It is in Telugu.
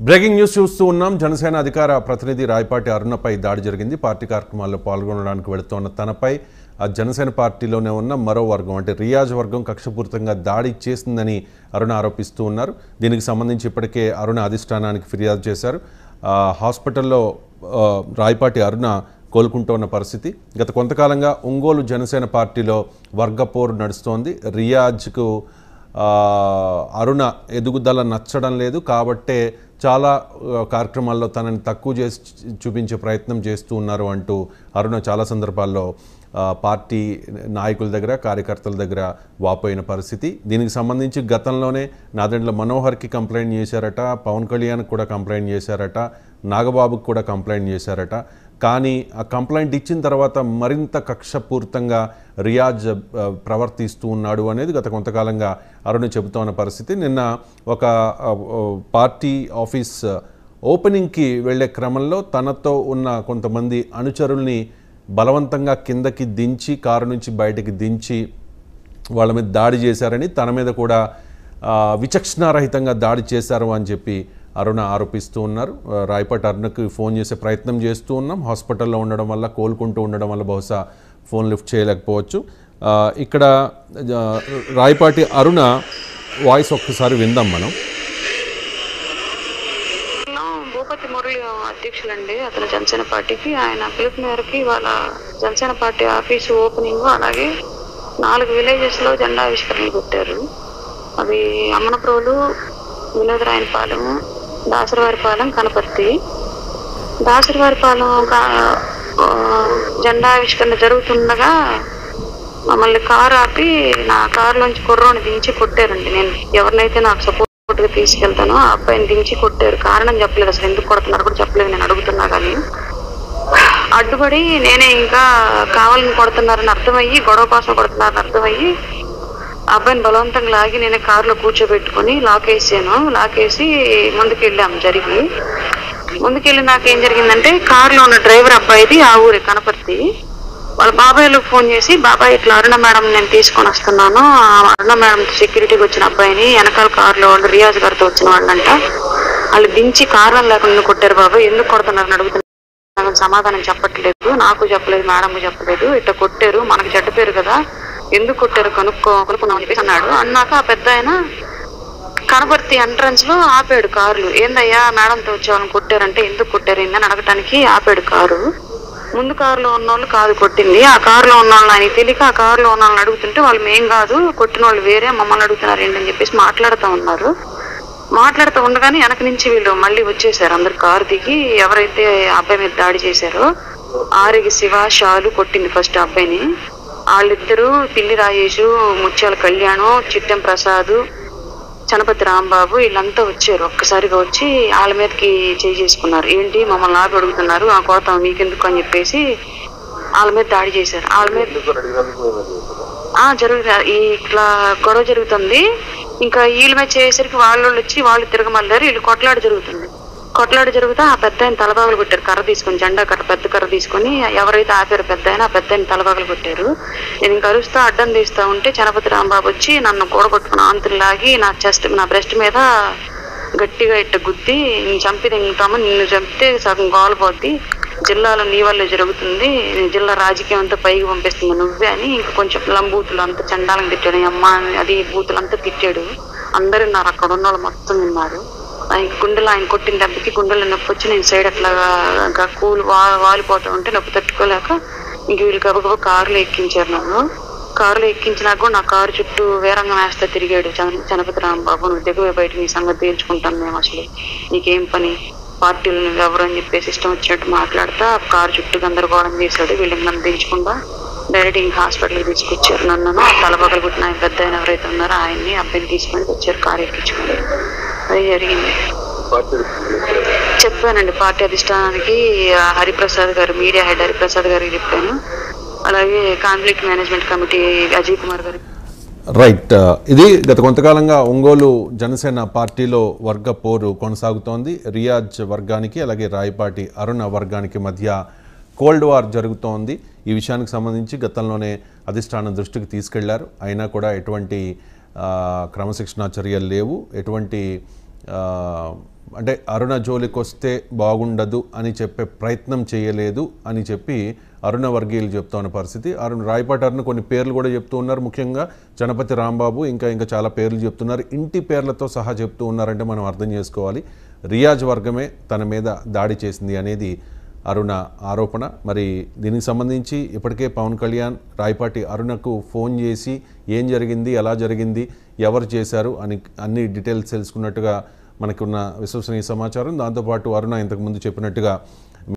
బ్రేకింగ్ న్యూస్ చూస్తూ ఉన్నాం. జనసేన అధికార ప్రతినిధి రాయపాటి అరుణపై దాడి జరిగింది. పార్టీ కార్యక్రమాల్లో పాల్గొనడానికి వెళుతున్న తనపై జనసేన పార్టీలోనే ఉన్న మరో వర్గం అంటే రియాజ్ వర్గం కక్షపూరితంగా దాడి చేసిందని అరుణ ఆరోపిస్తూ ఉన్నారు. దీనికి సంబంధించి ఇప్పటికే అరుణ అధిష్టానానికి ఫిర్యాదు చేశారు. హాస్పిటల్లో రాయపాటి అరుణ కోలుకుంటున్న పరిస్థితి. గత కొంతకాలంగా ఒంగోలు జనసేన పార్టీలో వర్గపోరు నడుస్తోంది. రియాజ్కు అరుణ ఎదుగుదల నచ్చడం లేదు కాబట్టే చాలా కార్యక్రమాల్లో తనని తక్కువ చేసి చూపించే ప్రయత్నం చేస్తూ ఉన్నారు అంటూ అరుణ చాలా సందర్భాల్లో పార్టీ నాయకుల దగ్గర కార్యకర్తల దగ్గర వాపోయిన పరిస్థితి. దీనికి సంబంధించి గతంలోనే నాదెండ్ల మనోహర్కి కంప్లైంట్ చేశారట, పవన్ కళ్యాణ్కి కూడా కంప్లైంట్ చేశారట, నాగబాబుకి కూడా కంప్లైంట్ చేశారట. కానీ ఆ కంప్లైంట్ ఇచ్చిన తర్వాత మరింత కక్షపూరితంగా రియాజ్ ప్రవర్తిస్తూ ఉన్నాడు అనేది గత కొంతకాలంగా అరుణ చెబుతున్న పరిస్థితి. నిన్న ఒక పార్టీ ఆఫీస్ ఓపెనింగ్కి వెళ్ళే క్రమంలో తనతో ఉన్న కొంతమంది అనుచరుల్ని బలవంతంగా కిందకి దించి కారు నుంచి బయటకి దించి వాళ్ళ మీద దాడి చేశారని, తన మీద కూడా విచక్షణారహితంగా దాడి చేశారు అని చెప్పి అరుణ ఆరోపిస్తూ ఉన్నారు. రాయపాటి అరుణకు ఫోన్ చేసే ప్రయత్నం చేస్తూ ఉన్నాం. హాస్పిటల్లో ఉండడం వల్ల, కోలుకుంటూ ఉండడం వల్ల బహుశా ఫోన్ లిఫ్ట్ చేయలేకపోవచ్చు. ఇక్కడ రాయపాటి అరుణ వాయిస్ ఒక్కసారి విందాం మనం. భూపతి మురళి అధ్యక్షులండి, అతను జనసేన పార్టీకి. ఆయన పిలుపు మేరకి వాళ్ళ జనసేన పార్టీ ఆఫీసు ఓపెనింగ్, అలాగే 4 విలేజెస్లో జెండా ఆవిష్కరణలు పెట్టారు. అవి అమ్మనప్రోలు, వినోదరాయనపాలెం, దాసరివారిపాలెం, కనపర్తి. దాసరివారిపాలెం జెండా ఆవిష్కరణ జరుగుతుండగా మమ్మల్ని కారు ఆపి నా కారులోంచి కుర్రోని దించి కొట్టారండి. నేను ఎవరినైతే నాకు సపోర్ట్గా తీసుకెళ్తానో ఆ అబ్బాయిని దించి కొట్టారు. కారణం చెప్పలేదు, అసలు ఎందుకు కొడుతున్నారు కూడా చెప్పలేదు. నేను అడుగుతున్నా కానీ అడ్డుపడి నేనే ఇంకా కావాలని కొడుతున్నారని అర్థమయ్యి, గొడవ కోసం కొడుతున్నారని అర్థమయ్యి అబ్బాయిని బలవంతంగా లాగి నేనే కారులో కూర్చోబెట్టుకుని లాక్ వేసాను. లాక్ వేసి ముందుకెళ్ళాము. ముందుకెళ్ళి నాకేం జరిగిందంటే, కారులో ఉన్న డ్రైవర్ అబ్బాయిది ఆ ఊరే కనపర్తి. వాళ్ళ బాబాయ్లకు ఫోన్ చేసి, బాబాయ్ ఇట్లా అరుణ మేడం నేను తీసుకొని వస్తున్నాను, అరుణ మేడం సెక్యూరిటీకి వచ్చిన అబ్బాయిని వెనకాల కారులో వాళ్ళు రియాజ్ గారితో వచ్చిన వాళ్ళంట, వాళ్ళు దించి కారణం లేకుండా కొట్టారు బాబాయ్, ఎందుకు కొడుతున్నారని అడుగుతున్నారు. సమాధానం చెప్పట్లేదు, నాకు చెప్పలేదు, మేడం చెప్పలేదు, ఇట్లా కొట్టారు, మనకి చెడ్డ పేరు కదా, ఎందుకు కొట్టారు కనుక్కున్నాం చెప్పేసి అన్నాడు. అన్నాక ఆ పెద్ద ఆయన కనపర్తి ఎంట్రన్స్ లో ఆపాడు కార్లు. ఏందయ్యా మేడంతో వచ్చేవాళ్ళని కొట్టారంటే, ఎందుకు కొట్టారు ఏందని అడగటానికి ఆపాడు కారు. ముందు కారులో ఉన్న వాళ్ళు కాదు కొట్టింది, ఆ కారులో ఉన్న వాళ్ళు ఆయనకి తెలియక ఆ కారులో ఉన్న వాళ్ళని అడుగుతుంటే వాళ్ళు మేం కాదు కొట్టిన వాళ్ళు వేరే, మమ్మల్ని అడుగుతున్నారు ఏంటని చెప్పేసి మాట్లాడుతూ ఉన్నారు. మాట్లాడుతూ ఉండగానే వెనక నుంచి వీళ్ళు మళ్ళీ వచ్చేసారు. అందరు కారు దిగి ఎవరైతే అబ్బాయి మీద దాడి చేశారో ఆరిగి శివ, షాలు కొట్టింది ఫస్ట్ అబ్బాయిని. వాళ్ళిద్దరూ పిల్లి రాజేషు, ముత్యాల కళ్యాణం, చిట్టెం ప్రసాద్, చనపతి రాంబాబు వీళ్ళంతా వచ్చారు. ఒక్కసారిగా వచ్చి వాళ్ళ మీదకి చేసుకున్నారు. ఏంటి మమ్మల్ని ఆపి అడుగుతున్నారు, ఆ కోత మీకెందుకు అని చెప్పేసి వాళ్ళ మీద దాడి చేశారు. వాళ్ళ మీద జరుగుతుంది ఇట్లా గొడవ జరుగుతుంది. ఇంకా వీళ్ళ మీద చేసేసరికి వాళ్ళు వచ్చి వాళ్ళు తిరగమల్లారు. వీళ్ళు కొట్లాట జరుగుతా ఆ పెద్ద ఆయన తలబాగులు కొట్టారు. కర్ర తీసుకొని, జెండా కర్ర, పెద్ద కర్ర తీసుకొని ఎవరైతే ఆపారో పెద్ద ఆయన, ఆ పెద్ద ఆయన తలబాగులు కొట్టారు. నేను ఇంకా అరుస్తా అడ్డం తీస్తా ఉంటే చనపతి రాంబాబు వచ్చి నన్ను కూడగొట్టుకున్న ఆంతులు లాగి నా బ్రెస్ట్ మీద గట్టిగా ఇట్ట గుద్ది, నేను చంపి తింటాము, నిన్ను చంపితే సగం గోలపోద్ది, జిల్లాలో నీ వల్లే జరుగుతుంది, జిల్లా రాజకీయం అంతా పైకి పంపిస్తుంది నువ్వే అని ఇంకా కొంచెం లంబూతులు అంతా చండాలను తిట్టాడు. అమ్మ అది బూతులంతా తిట్టాడు. అందరు విన్నారు, అక్కడ ఉన్న వాళ్ళు మొత్తం విన్నారు. గుండెలు ఆయన కొట్టిన దెబ్బకి గుండెలో నొప్పి వచ్చి నేను సైడ్ అట్లాగా కూలు వాలిపోతూ ఉంటే నొప్పి తట్టుకోలేక ఇంక వీళ్ళు గబగబా కారులో ఎక్కించారు. నన్ను కారులో ఎక్కించినాక కూడా నా కారు చుట్టూ వేరంగం వేస్తా తిరిగాడు. చనపతి రాంబాబు, నువ్వు దిగువే బయట నీ సంగతి తేల్చుకుంటాను మేము, అసలు నీకేం పని, పార్టీలు నువ్వు ఎవరు అని చెప్పేసి ఇష్టం వచ్చినట్టు మాట్లాడుతా కారు చుట్టూ గందరగోళం చేశాడు. వీళ్ళకి నన్ను దించకుండా డైరెక్ట్ ఇంక హాస్పిటల్కి తీసుకొచ్చారు. నన్ను తలపగలు పుట్టిన ఆయన పెద్ద ఆయన ఎవరైతే ఉన్నారో ఆయన్ని అబ్బాయిని తీసుకొని వచ్చారు, కారు ఎక్కించుకొని. అది జరిగింది. చెప్పానండి పార్టీ అధిష్టానానికి, హరిప్రసాద్ గారు, మీడియా హెడ్ హరిప్రసాద్ గారికి చెప్పాను, అలాగే conflict management committee Ajay Kumar గారు. రైట్, ఇది గత కొంతకాలంగా ఒంగోలు జనసేన పార్టీలో వర్గ పోరు కొనసాగుతోంది. రియాజ్ వర్గానికి అలాగే రాయపాటి అరుణ వర్గానికి మధ్య కోల్డ్ వార్ జరుగుతోంది. ఈ విషయానికి సంబంధించి గతంలోనే అధిష్టానం దృష్టికి తీసుకెళ్లారు. అయినా కూడా ఎటువంటి క్రమశిక్షణా చర్యలు లేవు, ఎటువంటి అంటే అరుణ జోలికి వస్తే బాగుండదు అని చెప్పే ప్రయత్నం చేయలేదు అని చెప్పి అరుణ వర్గీయులు చెప్తా ఉన్న పరిస్థితి. రాయపాటి అరుణ కొన్ని పేర్లు కూడా చెప్తూ ఉన్నారు, ముఖ్యంగా చనపతి రాంబాబు ఇంకా చాలా పేర్లు చెప్తున్నారు, ఇంటి పేర్లతో సహా చెప్తూ ఉన్నారంటే మనం అర్థం చేసుకోవాలి రియాజ్ వర్గమే తన మీద దాడి చేసింది అనేది అరుణ ఆరోపణ. మరి దీనికి సంబంధించి ఇప్పటికే పవన్ కళ్యాణ్ రాయపాటి అరుణకు ఫోన్ చేసి ఏం జరిగింది, ఎలా జరిగింది, ఎవరు చేశారు అని అన్ని డీటెయిల్స్ తెలుసుకున్నట్టుగా మనకున్న విశ్వసనీయ సమాచారం. దాంతోపాటు అరుణ ఇంతకుముందు చెప్పినట్టుగా